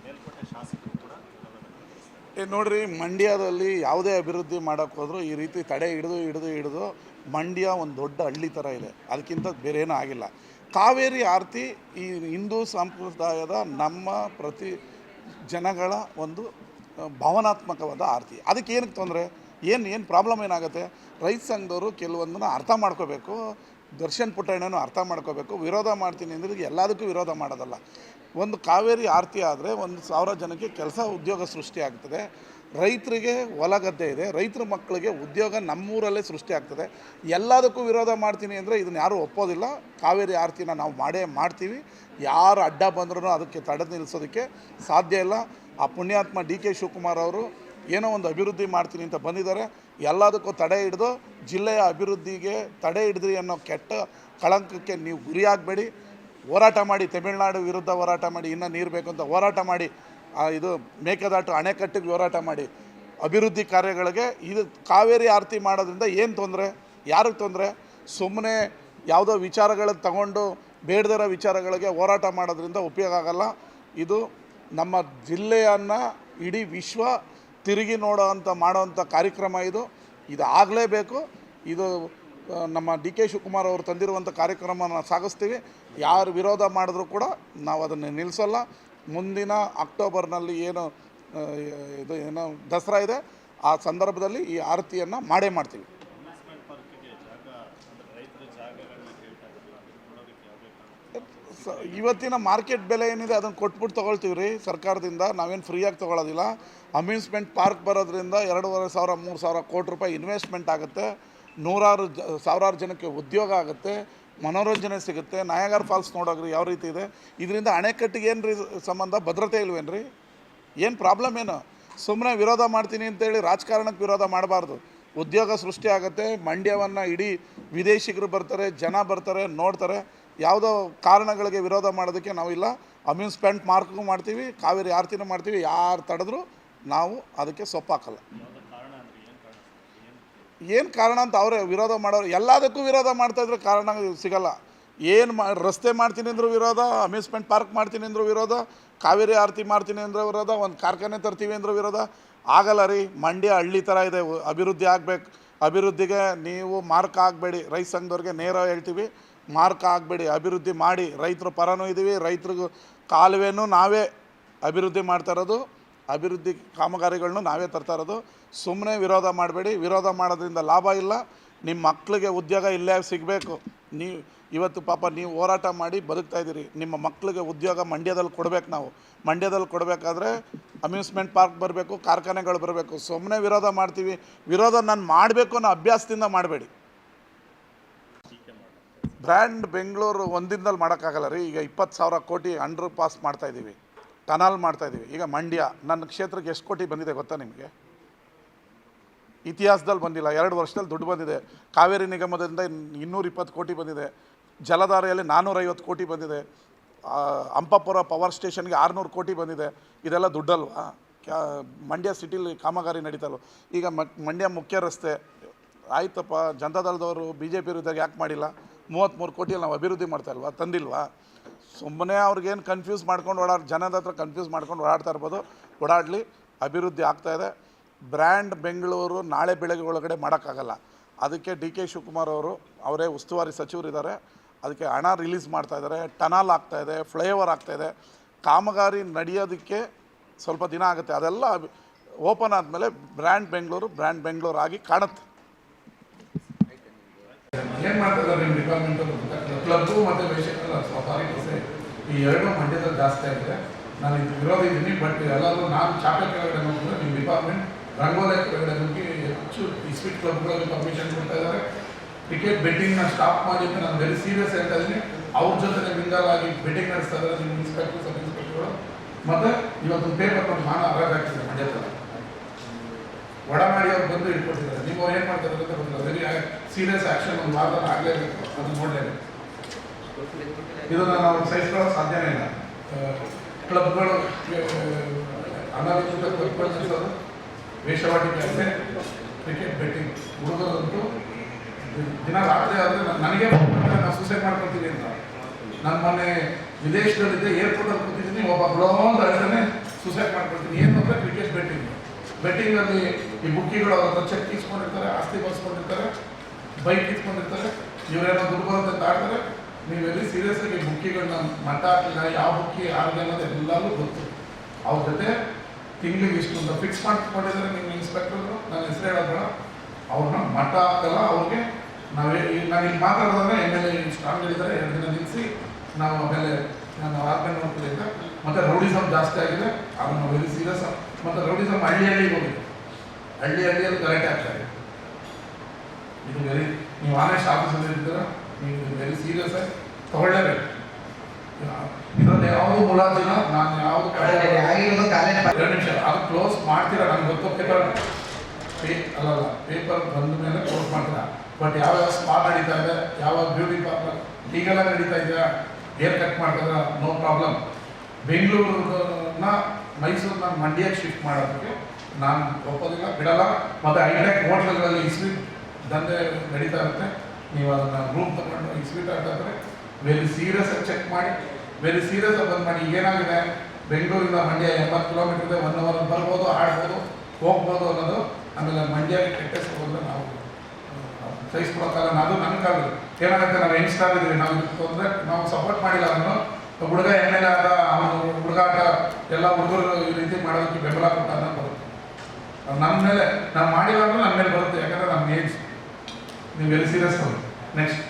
ಮೇಲ್ಕೋಟೆ ಶಾಸಕರು ಕೂಡ ನೋಡ್ರಿ, ಮಂಡ್ಯದಲ್ಲಿ ಯಾವುದೇ ಅಭಿವೃದ್ಧಿ ಮಾಡೋಕ್ಕೆ ಹೋದರೂ ಈ ರೀತಿ ತಡೆ ಹಿಡಿದು ಮಂಡ್ಯ ಒಂದು ದೊಡ್ಡ ಹಳ್ಳಿ ಥರ ಇದೆ. ಅದಕ್ಕಿಂತ ಬೇರೆ ಏನೂ ಆಗಿಲ್ಲ. ಕಾವೇರಿ ಆರತಿ ಈ ಹಿಂದೂ ಸಂಪ್ರದಾಯದ ನಮ್ಮ ಪ್ರತಿ ಜನಗಳ ಒಂದು ಭಾವನಾತ್ಮಕವಾದ ಆರತಿ. ಅದಕ್ಕೆ ಏನಕ್ಕೆ ತೊಂದರೆ, ಏನು ಪ್ರಾಬ್ಲಮ್ ಏನಾಗುತ್ತೆ? ರೈತ ಸಂಘದವರು ಕೆಲವೊಂದನ್ನು ಅರ್ಥ ಮಾಡ್ಕೋಬೇಕು. ದರ್ಶನ್ ಪುಟ್ಟಣ್ಣನೂ ಅರ್ಥ ಮಾಡ್ಕೋಬೇಕು. ವಿರೋಧ ಮಾಡ್ತೀನಿ ಅಂದರೆ ಎಲ್ಲದಕ್ಕೂ ವಿರೋಧ ಮಾಡೋದಲ್ಲ. ಒಂದು ಕಾವೇರಿ ಆರತಿ ಆದರೆ 1,000 ಜನಕ್ಕೆ ಕೆಲಸ ಉದ್ಯೋಗ ಸೃಷ್ಟಿ ಆಗ್ತದೆ. ರೈತರಿಗೆ ಹೊಲ ಗದ್ದೆ ಇದೆ, ರೈತರ ಮಕ್ಕಳಿಗೆ ಉದ್ಯೋಗ ನಮ್ಮೂರಲ್ಲೇ ಸೃಷ್ಟಿ ಆಗ್ತದೆ. ಎಲ್ಲದಕ್ಕೂ ವಿರೋಧ ಮಾಡ್ತೀನಿ ಅಂದರೆ ಇದನ್ನು ಯಾರೂ ಒಪ್ಪೋದಿಲ್ಲ. ಕಾವೇರಿ ಆರತಿನ ನಾವು ಮಾಡ್ತೀವಿ. ಯಾರು ಅಡ್ಡ ಬಂದ್ರೂ ಅದಕ್ಕೆ ತಡೆ ನಿಲ್ಲಿಸೋದಕ್ಕೆ ಸಾಧ್ಯ ಇಲ್ಲ. ಆ ಪುಣ್ಯಾತ್ಮ ಡಿ.ಕೆ. ಶಿವಕುಮಾರ್ ಅವರು ಏನೋ ಒಂದು ಅಭಿವೃದ್ಧಿ ಮಾಡ್ತೀನಿ ಅಂತ ಬಂದಿದ್ದಾರೆ. ಎಲ್ಲದಕ್ಕೂ ತಡೆ ಹಿಡಿದು ಜಿಲ್ಲೆಯ ಅಭಿವೃದ್ಧಿಗೆ ತಡೆ ಹಿಡಿದ್ರಿ ಅನ್ನೋ ಕೆಟ್ಟ ಕಳಂಕಕ್ಕೆ ನೀವು ಗುರಿಯಾಗಬೇಡಿ. ಹೋರಾಟ ಮಾಡಿ, ತಮಿಳುನಾಡು ವಿರುದ್ಧ ಹೋರಾಟ ಮಾಡಿ, ಇನ್ನೂ ನೀರು ಬೇಕು ಅಂತ ಹೋರಾಟ ಮಾಡಿ, ಇದು ಮೇಕೆದಾಟು ಅಣೆಕಟ್ಟಿಗೆ ಹೋರಾಟ ಮಾಡಿ, ಅಭಿವೃದ್ಧಿ ಕಾರ್ಯಗಳಿಗೆ ಇದು ಕಾವೇರಿ ಆರತಿ ಮಾಡೋದ್ರಿಂದ ಏನು ತೊಂದರೆ, ಯಾರಿಗೆ ತೊಂದರೆ? ಸುಮ್ಮನೆ ಯಾವುದೋ ವಿಚಾರಗಳಿಗೆ ತಗೊಂಡು ಬೇಡದಿರೋ ವಿಚಾರಗಳಿಗೆ ಹೋರಾಟ ಮಾಡೋದ್ರಿಂದ ಉಪಯೋಗ ಆಗಲ್ಲ. ಇದು ನಮ್ಮ ಜಿಲ್ಲೆಯನ್ನು ಇಡೀ ವಿಶ್ವ ತಿರುಗಿ ಮಾಡೋವಂಥ ಕಾರ್ಯಕ್ರಮ ಇದು ಆಗಲೇಬೇಕು. ಇದು ನಮ್ಮ ಡಿ.ಕೆ. ಶಿವಕುಮಾರ್ ಅವರು ತಂದಿರುವಂಥ ಕಾರ್ಯಕ್ರಮನ ಸಾಗಿಸ್ತೀವಿ. ಯಾರು ವಿರೋಧ ಮಾಡಿದ್ರೂ ಕೂಡ ನಾವು ಅದನ್ನು ನಿಲ್ಲಿಸೋಲ್ಲ. ಮುಂದಿನ ಅಕ್ಟೋಬರ್ನಲ್ಲಿ ಏನು ದಸರಾ ಇದೆ, ಆ ಸಂದರ್ಭದಲ್ಲಿ ಈ ಆರತಿಯನ್ನು ಮಾಡ್ತೀವಿ. ಇವತ್ತಿನ ಮಾರ್ಕೆಟ್ ಬೆಲೆ ಏನಿದೆ ಅದನ್ನು ಕೊಟ್ಬಿಟ್ಟು ತೊಗೊಳ್ತೀವಿ ರೀ ಸರ್ಕಾರದಿಂದ. ನಾವೇನು ಫ್ರೀಯಾಗಿ ತೊಗೊಳ್ಳೋದಿಲ್ಲ. ಅಮ್ಯೂಸ್ಮೆಂಟ್ ಪಾರ್ಕ್ ಬರೋದ್ರಿಂದ 2,500-3,000 ಕೋಟಿ ರೂಪಾಯಿ ಇನ್ವೆಸ್ಟ್ಮೆಂಟ್ ಆಗುತ್ತೆ. ಸಾವಿರಾರು ಜನಕ್ಕೆ ಉದ್ಯೋಗ ಆಗುತ್ತೆ, ಮನೋರಂಜನೆ ಸಿಗುತ್ತೆ. ನಯಾಗರ ಫಾಲ್ಸ್ ನೋಡೋಗ್ರಿ ಯಾವ ರೀತಿ ಇದೆ. ಇದರಿಂದ ಅಣೆಕಟ್ಟಿಗೆ ಏನು ರೀ ಸಂಬಂಧ? ಭದ್ರತೆ ಇಲ್ವೇನು ರೀ? ಏನು ಪ್ರಾಬ್ಲಮ್ ಏನು? ಸುಮ್ಮನೆ ವಿರೋಧ ಮಾಡ್ತೀನಿ ಅಂತೇಳಿ ರಾಜಕಾರಣಕ್ಕೆ ವಿರೋಧ ಮಾಡಬಾರ್ದು. ಉದ್ಯೋಗ ಸೃಷ್ಟಿ ಆಗುತ್ತೆ. ಮಂಡ್ಯವನ್ನು ಇಡೀ ವಿದೇಶಿಗರು ಬರ್ತಾರೆ, ಜನ ಬರ್ತಾರೆ, ನೋಡ್ತಾರೆ. ಯಾವುದೋ ಕಾರಣಗಳಿಗೆ ವಿರೋಧ ಮಾಡೋದಕ್ಕೆ ನಾವಿಲ್ಲ. ಅಮ್ಯೂಸ್ಮೆಂಟ್ ಪಾರ್ಕ್ಗೂ ಮಾಡ್ತೀವಿ, ಕಾವೇರಿ ಆರತಿನೂ ಮಾಡ್ತೀವಿ. ಯಾರು ತಡೆದ್ರೂ ನಾವು ಅದಕ್ಕೆ ಸೊಪ್ಪಾಕಲ್ಲ. ಏನು ಕಾರಣ ಅಂತ ಅವರೇ ವಿರೋಧ ಮಾಡೋರು. ಎಲ್ಲದಕ್ಕೂ ವಿರೋಧ ಮಾಡ್ತಾಯಿದ್ರೆ ಕಾರಣ ಸಿಗಲ್ಲ. ರಸ್ತೆ ಮಾಡ್ತೀನಿ ಅಂದರೂ ವಿರೋಧ, ಅಮ್ಯೂಸ್ಮೆಂಟ್ ಪಾರ್ಕ್ ಮಾಡ್ತೀನಿ ಅಂದರೂ ವಿರೋಧ, ಕಾವೇರಿ ಆರತಿ ಮಾಡ್ತೀನಿ ಅಂದ್ರೆ ವಿರೋಧ, ಒಂದು ಕಾರ್ಖಾನೆ ತರ್ತೀವಿ ಅಂದರೂ ವಿರೋಧ. ಆಗಲ್ಲ ರೀ. ಮಂಡ್ಯ ಹಳ್ಳಿ ಥರ ಇದೆ. ಅಭಿವೃದ್ಧಿ ಆಗಬೇಕು. ಅಭಿವೃದ್ಧಿಗೆ ನೀವು ಮಾರ್ಕ್ ಆಗಬೇಡಿ. ರೈತ ಸಂಘದವ್ರಿಗೆ ನೇರ ಹೇಳ್ತೀವಿ, ಮಾರ್ಕ್ ಆಗಬೇಡಿ. ಅಭಿವೃದ್ಧಿ ಮಾಡಿ. ರೈತರ ಪರನೂ ಇದ್ದೀವಿ. ರೈತರಿಗೂ ಕಾಲುವೆನೂ ನಾವೇ ಅಭಿವೃದ್ಧಿ ಮಾಡ್ತಾ ಇರೋದು. ಅಭಿವೃದ್ಧಿ ಕಾಮಗಾರಿಗಳನ್ನೂ ನಾವೇ ತರ್ತಾ ಇರೋದು. ಸುಮ್ಮನೆ ವಿರೋಧ ಮಾಡಬೇಡಿ. ವಿರೋಧ ಮಾಡೋದ್ರಿಂದ ಲಾಭ ಇಲ್ಲ. ನಿಮ್ಮ ಮಕ್ಕಳಿಗೆ ಉದ್ಯೋಗ ಇಲ್ಲೇ ಸಿಗಬೇಕು. ಇವತ್ತು ಪಾಪ ನೀವು ಹೋರಾಟ ಮಾಡಿ ಬದುಕ್ತಾ ಇದ್ದೀರಿ. ನಿಮ್ಮ ಮಕ್ಕಳಿಗೆ ಉದ್ಯೋಗ ಮಂಡ್ಯದಲ್ಲಿ ಕೊಡಬೇಕು. ನಾವು ಮಂಡ್ಯದಲ್ಲಿ ಕೊಡಬೇಕಾದ್ರೆ ಅಮ್ಯೂಸ್ಮೆಂಟ್ ಪಾರ್ಕ್ ಬರಬೇಕು, ಕಾರ್ಖಾನೆಗಳು ಬರಬೇಕು. ಸುಮ್ಮನೆ ವಿರೋಧ ಮಾಡ್ತೀವಿ. ವಿರೋಧ ನಾನು ಮಾಡಬೇಕು ಅನ್ನೋ ಅಭ್ಯಾಸದಿಂದ ಮಾಡಬೇಡಿ. ಬ್ರ್ಯಾಂಡ್ ಬೆಂಗಳೂರು ಒಂದಿನದಲ್ಲಿ ಮಾಡೋಕ್ಕಾಗಲ್ಲ ರೀ. ಈಗ 20,000 ಕೋಟಿ ಅಂಡರ್ ಪಾಸ್ ಮಾಡ್ತಾಯಿದ್ದೀವಿ, ಟನಲ್ ಮಾಡ್ತಾಯಿದ್ದೀವಿ. ಈಗ ಮಂಡ್ಯ ನನ್ನ ಕ್ಷೇತ್ರಕ್ಕೆ ಎಷ್ಟು ಕೋಟಿ ಬಂದಿದೆ ಗೊತ್ತಾ ನಿಮಗೆ? ಇತಿಹಾಸದಲ್ಲಿ ಬಂದಿಲ್ಲ. 2 ವರ್ಷದಲ್ಲಿ ದುಡ್ಡು ಬಂದಿದೆ. ಕಾವೇರಿ ನಿಗಮದಿಂದ 220 ಕೋಟಿ ಬಂದಿದೆ. ಜಲಧಾರೆಯಲ್ಲಿ 450 ಕೋಟಿ ಬಂದಿದೆ. ಅಂಪಾಪುರ ಪವರ್ ಸ್ಟೇಷನ್ಗೆ 600 ಕೋಟಿ ಬಂದಿದೆ. ಇದೆಲ್ಲ ದುಡ್ಡಲ್ವಾ? ಮಂಡ್ಯ ಸಿಟಿಲಿ ಕಾಮಗಾರಿ ನಡೀತಲ್ವ? ಈಗ ಮಂಡ್ಯ ಮುಖ್ಯ ರಸ್ತೆ ಆಯ್ತಪ್ಪ, ಜನತಾದಳದವರು BJP ವಿರುದ್ಧ ಯಾಕೆ ಮಾಡಿಲ್ಲ? 33 ಕೋಟಿಯಲ್ಲಿ ನಾವು ಅಭಿವೃದ್ಧಿ ಮಾಡ್ತಾಯಿಲ್ವಾ? ತಂದಿಲ್ವಾ? ಸುಮ್ಮನೆ ಅವ್ರಿಗೇನು ಕನ್ಫ್ಯೂಸ್ ಮಾಡ್ಕೊಂಡು ಜನದ ಹತ್ರ ಕನ್ಫ್ಯೂಸ್ ಮಾಡ್ಕೊಂಡು ಓಡಾಡ್ತಾ ಇರ್ಬೋದು. ಓಡಾಡಲಿ. ಅಭಿವೃದ್ಧಿ ಆಗ್ತಾಯಿದೆ. ಬ್ರ್ಯಾಂಡ್ ಬೆಂಗಳೂರು ನಾಳೆ ಬೆಳಗ್ಗೆ ಒಳಗಡೆ ಮಾಡೋಕ್ಕಾಗಲ್ಲ. ಅದಕ್ಕೆ ಡಿ.ಕೆ. ಶಿವಕುಮಾರ್ ಅವರೇ ಉಸ್ತುವಾರಿ ಸಚಿವರಿದ್ದಾರೆ. ಅದಕ್ಕೆ ಹಣ ರಿಲೀಸ್ ಮಾಡ್ತಾಯಿದ್ದಾರೆ. ಟನಲ್ ಆಗ್ತಾಯಿದೆ, ಫ್ಲೈಓವರ್ ಆಗ್ತಾಯಿದೆ. ಕಾಮಗಾರಿ ನಡೆಯೋದಕ್ಕೆ ಸ್ವಲ್ಪ ದಿನ ಆಗುತ್ತೆ. ಅದೆಲ್ಲ ಓಪನ್ ಆದಮೇಲೆ ಬ್ರ್ಯಾಂಡ್ ಬೆಂಗಳೂರು ಆಗಿ ಕಾಣುತ್ತೆ. ಏನು ಮಾಡ್ತಿದ್ದಾರೆ ನಿಮ್ಮ ಡಿಪಾರ್ಟ್ಮೆಂಟ್? ಕ್ಲಬ್ಬು ಮತ್ತು ವೇಷಕರ ಈ ಎರಡು ಮಂಡ್ಯದಲ್ಲಿ ಜಾಸ್ತಿ ಆಗಿದೆ. ನಾನು ಇದು ವಿರೋಧ ಇದ್ದೀನಿ. ಬಟ್ ಎಲ್ಲರೂ ನಾನು ಚಾಪೆ ಕೆಳಗಡೆ ನೋಡಿದ್ರೆ ನಿಮ್ಮ ಡಿಪಾರ್ಟ್ಮೆಂಟ್ ರಂಗೋಲಿ ಕೆಳಗಡೆ ನುಗ್ಗಿ ಹೆಚ್ಚು ಇಸ್ಪೀಟ್ ಕ್ಲಬ್ಗಳಲ್ಲಿ ಪರ್ಮಿಷನ್ ಕೊಡ್ತಾ ಇದ್ದಾರೆ. ಕ್ರಿಕೆಟ್ ಬೆಟ್ಟಿಂಗ್ನ ಸ್ಟಾಪ್ ಮಾಡಿ ಅಂತ ನಾನು ವೆರಿ ಸೀರಿಯಸ್ ಹೇಳ್ತಾ ಇದ್ದೀನಿ. ಅವ್ರ ಜೊತೆ ಮಿಂಗಲ್ ಆಗಿ ಬೆಟ್ಟಿಂಗ್ ನಡೆಸ್ತಾ ಇದ್ದಾರೆ ನಿಮ್ಮ ಇನ್ಸ್ಪೆಕ್ಟರ್, ಸಬ್ ಇನ್ಸ್ಪೆಕ್ಟರ್ಗಳು. ಮತ್ತು ಇವತ್ತು ಪೇಪರ್ ಒಂದು ಮಾನ ಹರಾಜಾಗ್ತಿದೆ ಮಂಡ್ಯದಲ್ಲಿ. ಒಡಮಾಡಿ ಅವ್ರು ಬಂದು ಇಟ್ಕೊಟ್ಟಿದ್ದಾರೆ. ನೀವು ಅವ್ರು ಏನು ಮಾಡ್ತಾರೆ ಅಂತ ಬಂದಿಲ್ಲ. ವೆರಿ ಸೀರಿಯಸ್ ಆ್ಯಕ್ಷನ್ ಒಂದು ವಾರದಲ್ಲಿ ಆಗಲೇಬೇಕು. ಅದನ್ನು ನೋಡಲೇಬೇಕು. ಇದನ್ನು ನಾವು ಸಹಿಸ್ಕೊಳ್ಳೋ ಸಾಧ್ಯನೇ ಇಲ್ಲ. ಕ್ಲಬ್ಗಳು ಅನಧಿಕೃತ ಕ್ಲಬ್ಗಳು ನಡೆಸೋದು, ವೇಷವಾಟಿಕೆ ಅಂದರೆ ಕ್ರಿಕೆಟ್ ಬೆಟ್ಟಿಂಗ್. ಹುಡುಗರಂತೂ ದಿನ ರಾತ್ರಿ ಆದರೆ ನನಗೆ ನಾವು ಸೂಸೈಡ್ ಮಾಡ್ಕೊತೀವಿ ಅಂತ. ನನ್ನ ಮೊನ್ನೆ ವಿದೇಶದಲ್ಲಿದ್ದೆ ಏರ್ಪೋರ್ಟಲ್ಲಿ ಕೂತಿದ್ದೀನಿ, ಒಬ್ಬ ಬ್ಲೋ ಅಂತ ಹೇಳ್ತಾನೆ ಸೂಸೈಡ್ ಮಾಡ್ಕೊಳ್ತೀನಿ. ಏನು ಅಂದರೆ ಕ್ರಿಕೆಟ್ ಬೆಟ್ಟಿಂಗಲ್ಲಿ ಈ ಬುಕ್ಕಿಗಳು ಅವ್ರ ಹತ್ರ ಚೆಕ್ ಇಸ್ಕೊಂಡಿರ್ತಾರೆ, ಆಸ್ತಿ ಬರ್ಸ್ಕೊಂಡಿರ್ತಾರೆ, ಬೈಕ್ ಇಸ್ಕೊಂಡಿರ್ತಾರೆ, ಇವರೇನೋ ದುಡ್ಡು ಬರುತ್ತೆ ಅಂತ ಆಡ್ತಾರೆ. ನೀವು ವೆರಿ ಸೀರಿಯಸ್ ಆಗಿ ಬುಕ್ಕಿಗಳನ್ನ ಮಟ್ಟ ಹಾಕಿಲ್ಲ, ಯಾವ ಬುಕ್ಕಿ ಯಾರಿಗೆ ಅನ್ನೋದು ಎಲ್ಲರೂ ಗೊತ್ತು. ಅವ್ರ ಜೊತೆ ತಿಂಗಳಿಗೆ ಇಷ್ಟು ಅಂತ ಫಿಕ್ಸ್ ಮಾಡ್ಕೊಂಡಿದ್ದಾರೆ ನಿಮ್ಮ ಇನ್ಸ್ಪೆಕ್ಟರ್ಗಳು, ನನ್ನ ಹೆಸರು ಹೇಳೋದ್ರ ಅವ್ರನ್ನ ಮಟ್ಟ ಹಾಕಲ್ಲ. ಅವ್ರಿಗೆ ನಾವೇ ನಾನು ಇಲ್ಲಿ ಮಾತಾಡೋದಂದ್ರೆ ಎಮ್.ಎಲ್.ಎ ಸ್ಟ್ರಾಂಗ್ ಹೇಳಿದ್ದಾರೆ, 2 ದಿನ ನಿಲ್ಲಿಸಿ ನಾವು ಆಮೇಲೆ ನಾನು ಆರ್ಗನ್ ನೋಡ್ತಿದ್ದ. ಮತ್ತು ರೌಡಿಸಮ್ ಜಾಸ್ತಿ ಆಗಿದೆ, ಅದನ್ನು ವೆರಿ ಸೀರಿಯಸ್. ಮತ್ತು ರೌಡಿಸಮ್ ಹಳ್ಳಿಯಲ್ಲಿ ಹೋಗಿದೆ, ಹಳ್ಳಿಯಲ್ಲಿ ಗಲಾಟೆ ಆಗ್ತಾಯಿದೆ. ಇದು ವೆರಿ, ನೀವು ಆನೆಸ್ಟ್ ಆಫೀಸಲ್ಲಿ ಇದ್ದೀರ, ನೀವು ವೆರಿ ಸೀರಿಯಸ್ ಆಗಿ ತಗೊಳ್ಳೇಬೇಕು. ಇದರಲ್ಲಿ ಯಾವುದು ಮುಲಾಜಿಲ್ಲ, ನಾನು ಯಾವುದು 2 ನಿಮಿಷ ಅದು ಕ್ಲೋಸ್ ಮಾಡ್ತೀರಾ, ನನಗೆ ಗೊತ್ತು. ಪೇಪರ್ ಬಂದ ಮೇಲೆ ಕ್ಲೋಸ್ ಮಾಡ್ತೀರಾ. ಬಟ್ ಯಾವ್ಯಾವ ಸ್ಪಾ ನಡೀತಾ ಇದೆ, ಯಾವ ಬ್ಯೂಟಿ ಪಾರ್ಲರ್ ಲೀಗಲಾಗಿ ನಡೀತಾ ಇದೆಯಾ, ಹೇರ್ ಕಟ್ ಮಾಡ್ತಾರೆ, ನೋ ಪ್ರಾಬ್ಲಮ್. ಬೆಂಗಳೂರನ್ನ ಮೈಸೂರನ್ನ ಮಂಡ್ಯಕ್ಕೆ ಶಿಫ್ಟ್ ಮಾಡೋದಕ್ಕೆ ನಾನು ಒಪ್ಪೋದಿಲ್ಲ, ಬಿಡಲ್ಲ. ಮತ್ತು ಹೈಟೆಕ್ ಹೋಟ್ಲ್ಗಳಲ್ಲಿ ಇಸ್ವೀಟ್ ದಂಧೆ ನಡೀತಾ ಇರುತ್ತೆ. ನೀವು ಅದನ್ನು ರೂಮ್ ತಗೊಂಡು ಇಸ್ವೀಟ್ ಆಗ್ತಾ ಇದ್ದರೆ ವೆರಿ ಸೀರಿಯಸ್ ಆಗಿ ಚೆಕ್ ಮಾಡಿ, ವೆರಿ ಸೀರಿಯಸ್ ಆಗಿ ಬಂದು ಮಾಡಿ. ಏನಾಗಿದೆ, ಬೆಂಗಳೂರಿಂದ ಮಂಡ್ಯ 80 ಕಿಲೋಮೀಟರ್ ಇದೆ, 1 ಅವರ್ ಬರ್ಬೋದು, ಆಡ್ಬೋದು, ಹೋಗ್ಬೋದು ಅನ್ನೋದು. ಆಮೇಲೆ ಮಂಡ್ಯಕ್ಕೆ ಕೆಟ್ಟ ಹೆಸರು ಹೋದರೆ ನಾವು ಸಹಿಸ್ಕೊಡೋಕ್ಕಲ್ಲ. ಅದು ನನ್ನ ಕಾಲದಲ್ಲಿ ಏನಾಗುತ್ತೆ, ನಾವು ಯಂಗ್ಸ್ಟರ್ ಇದ್ದೀವಿ, ನಾವು ತೊಂದರೆ ನಾವು ಸಪೋರ್ಟ್ ಮಾಡಿಲ್ಲ. ಅದನ್ನು ಹುಡುಗ ಎಮ್.ಎಲ್.ಎ ಆದ, ಅವನು ಹುಡುಗಾಟ ಎಲ್ಲ ಹುಡುಗರು ಈ ರೀತಿ ಮಾಡೋದಕ್ಕೆ ಬೆಂಬಲ ಕೊಟ್ಟ ಅನ್ನೋದು ಬರುತ್ತೆ. ನನ್ನ ಮೇಲೆ ನಾವು ಮಾಡಿಲ್ಲ ಅಂದ್ರೆ ನನ್ನ ಮೇಲೆ ಬರುತ್ತೆ, ಯಾಕಂದರೆ ನಮ್ಮ ಏಜ್. ನೀವು ವೆರಿ ಸೀರಿಯಸ್. ನೆಕ್ಸ್ಟ್